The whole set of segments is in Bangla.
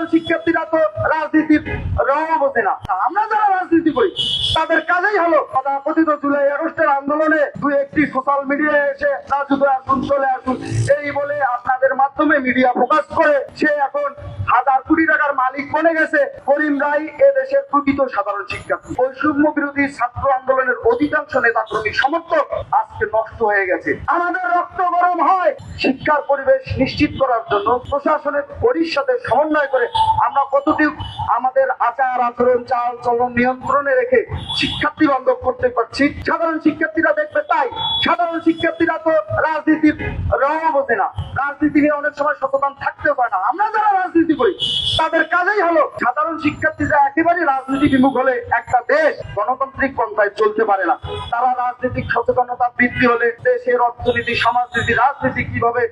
সাধারণ শিক্ষার্থীরা তো রাজনীতির রং বোঝে না। আমরা যারা রাজনীতি করি তাদের কাজেই হলো কথিত জুলাই আগস্টের আন্দোলনে দুই একটি সোশ্যাল মিডিয়ায় এসে রাজুতে আসুন, চলে আসুন এই বলে আপনাদের মাধ্যমে মিডিয়া ফোকাস করে সে এখন হাজার কোটি টাকার মালিক বনে গেছে। করিম রায় এ দেশের প্রকৃত সাধারণ শিক্ষার্থী। বৈষম্য বিরোধী ছাত্র আন্দোলনের অধিকাংশ নেতাকর্মী সমর্থক আজকে নষ্ট হয়ে গেছে। আমাদের রক্ত গরম হয় শিক্ষার পরিবেশ নিশ্চিত করার জন্য প্রশাসনের বডির সাথে সমন্বয় করে আমরা কতটুকু আমাদের আচার আচরণ চাল চলন নিয়ন্ত্রণে রেখে শিক্ষার্থী বান্ধব করতে পারছি। সাধারণ শিক্ষার্থীরা দেখবে তাই সাধারণ শিক্ষার্থীরা তো রাজনীতির রং বোঝে না, রাজনীতি নিয়ে অনেক সময় সচেতন থাকতে পারে না। আমরা যারা রাজনীতি করি তাদের কাজেই হলো সাধারণ শিক্ষার্থীরা একেবারে রাজনীতি বিমুখ হলে একটা দেশ গণতান্ত্রিক পন্থায় চলতে পারে না। তারা রাজনৈতিক সচেতনতা বৃদ্ধি হলে দেশের অর্থনীতি সমাজনীতি রাজনীতি কিভাবে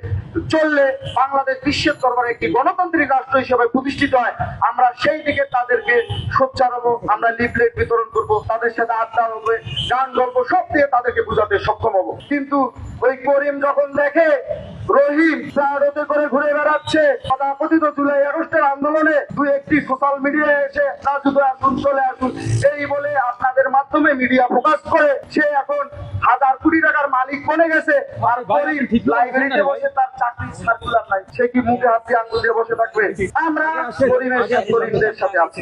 চললে বাংলাদেশ বিশ্বের দরবারে একটি গণতান্ত্রিক রাষ্ট্র হিসেবে প্রতিষ্ঠিত হয় আমরা সেই দিকে তাদেরকে সোচ্চার হবো। আমরা লিফলেট বিতরণ করব, তাদের সাথে আড্ডা হবে, গান গল্প সব দিয়ে তাদেরকে বোঝাতে সক্ষম হবো। কিন্তু ওই করিম যখন দেখে রহিম ফ্লাইওভারে করে ঘুরে বেড়াচ্ছে কথিত জুলাই আগস্টের আন্দোলনে দুই একটি সোশ্যাল মিডিয়ায় এসে রাজুতে আসুন, চলে আসুন এই বলে আপনাদের মাধ্যমে মিডিয়া ফোকাস করে সে এখন হাজার কোটি টাকার মালিক বনে গেছে। আর করিম লাইব্রেরিতে বসে তার চাকরির সার্কুলার নাই, সে কি মুখে হাত দিয়ে আঙ্গুল দিয়ে বসে থাকবে? আমরা করিমদের সাথে আছি।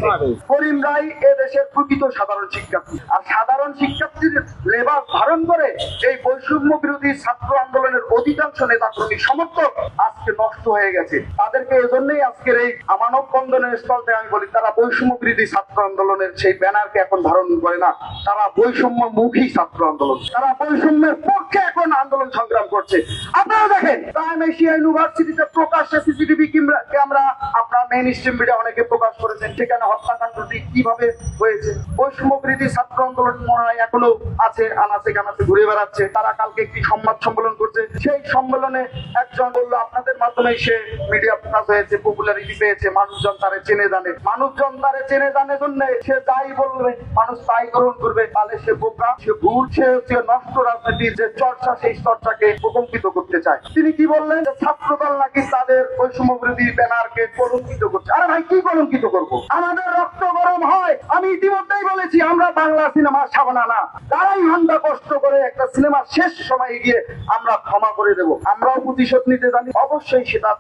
করিম রায় এ দেশের প্রকৃত সাধারণ শিক্ষার্থী। আর সাধারণ শিক্ষার্থীর লেবাস ধারণ করে এই বৈষম্য বিরোধী ছাত্র আন্দোলনের অধিকাংশ নেতাকর্মী সমর্থক আজকে নষ্ট হয়ে গেছে। তাদেরকে এজন্যই আজকের এই আমানত বন্ধনের স্থলতে আমি বলি তারা বৈষম্য বিরোধী ছাত্র আন্দোলনের সেই ব্যানারকে এখন ধারণ করে না, তারা বৈষম্য মুখী ছাত্র আন্দোলন, তারা বৈষম্যের পক্ষে এখন আন্দোলন সংগ্রাম করছে। আপনারা দেখেন প্রাইম এশিয়া ইউনিভার্সিটিতে প্রকাশ্যে সিসিটিভি ক্যামেরা আপনারা মেইন স্ট্রিম মিডিয়া অনেকে প্রকাশ করেছেন, সেখানে হত্যাকাণ্ডটি কিভাবে হয়েছে। বৈষম্য বিরোধী ছাত্র আন্দোলন মনে হয় এখনো আছে, আনাচে কানাচে ঘুরে বেড়াচ্ছে। তারা কালকে একটি সংবাদ সম্মেলন করছে, সেই সম্মেলনে একজন বললো আপনাদের মাধ্যমে সে মিডিয়া প্রকাশ হয়েছে, পপুলারিটি পেয়েছে, মানুষজন তারে চেনে জানে, মানুষজন তারে চেনে জানে জন্য সে যাই বলবে মানুষ তাই গ্রহণ করবে। তাহলে সে বোকা, সে ভুল, সে হচ্ছে নষ্ট রাজনীতির যে চর্চা সেই চর্চাকে প্রকম্পিত করতে চায়। তিনি কি বললেন যে ছাত্রদল নাকি তাদের বৈষম্য বিরোধী ব্যানারকে কলঙ্কিত করছে। আরে ভাই কি কলঙ্কিত করবো? আমাদের রক্ত গরম হয়। আমি ইতিমধ্যেই বলেছি আমরা বাংলা সিনেমা সাবানা না, তারাই ঘন্টা কষ্ট করে একটা সিনেমা শেষ সময়ে গিয়ে আমরা ক্ষমা করে দেব। আমরাও প্রতিশোধ নিতে জানি। অবশ্যই সেটা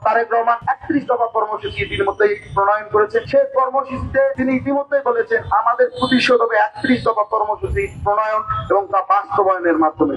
তারেক রহমান 31 দফা কর্মসূচি ইতিমধ্যেই প্রণয়ন করেছেন। সেই কর্মসূচিতে তিনি ইতিমধ্যেই বলেছেন আমাদের প্রতিশোধ হবে 31 দফা কর্মসূচি প্রণয়ন এবং তা বাস্তবায়নের মাধ্যমে।